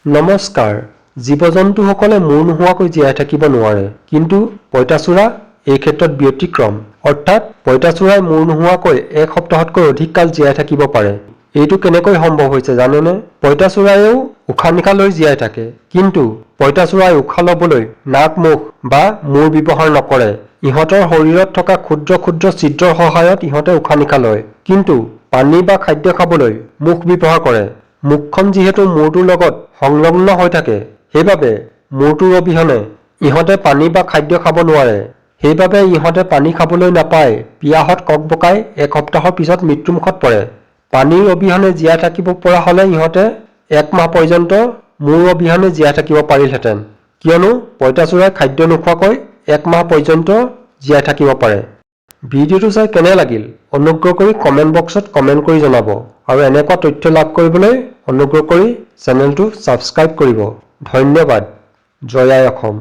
নমস্কাৰ। জীৱ-জন্তুসকলে মূৰ নোহোৱাকৈ জীয়াই থাকিব নোৱাৰে, কিন্তু পঁইতাচোৰা এই ক্ষেত্ৰত ব্যতিক্ৰম। অৰ্থাৎ পঁইতাচোৰাই মূৰ নোহোৱাকৈ এক সপ্তাহতকৈ অধিক কাল জীয়াই থাকিব পাৰে। এইটো কেনেকৈ সম্ভৱ হৈছে জানেনে? পঁইতাচোৰায়েও উশাহ-নিশাহ লৈ জীয়াই থাকে, কিন্তু পঁইতাচোৰাই উশাহ ল'বলৈ নাক, মুখ বা মূৰ ব্যৱহাৰ নকৰে। ইহঁতৰ শৰীৰত থকা ক্ষুদ্ৰ ক্ষুদ্ৰ ছিদ্ৰৰ সহায়ত ইহঁতে উশাহ-নিশাহ লয়, কিন্তু পানী বা খাদ্য খাবলৈ মুখ ব্যৱহাৰ কৰে। মুখখন যিহেতু মূৰটোৰ লগত সংলগ্ন হৈ থাকে, সেইবাবে মূৰটোৰ অবিহনে ইহঁতে পানী বা খাদ্য খাব নোৱাৰে। সেইবাবে ইহঁতে পানী খাবলৈ নাপায় পিয়াহত ককবকাই এক সপ্তাহৰ পিছত মৃত্যুমুখত পৰে। পানীৰ অবিহনে জীয়াই থাকিব পৰা হ'লে ইহঁতে 1 মাহ পৰ্যন্ত মূৰ অবিহনে জীয়াই থাকিব পাৰিলহেঁতেন, কিয়নো পঁইতাচোৰাই খাদ্য নোখোৱাকৈ 1 মাহ পৰ্যন্ত জীয়াই থাকিব পাৰে। ভিডিঅ'টো চাই কেনে লাগিল অনুগ্ৰহ কৰি কমেণ্ট বক্সত কমেণ্ট কৰি জনাব আৰু এনেকুৱা তথ্য লাভ কৰিবলৈ অনুগ্ৰহ কৰি চেনেলটো ছাবস্ক্ৰাইব কৰিব। ধন্যবাদ। জয় আই অসম।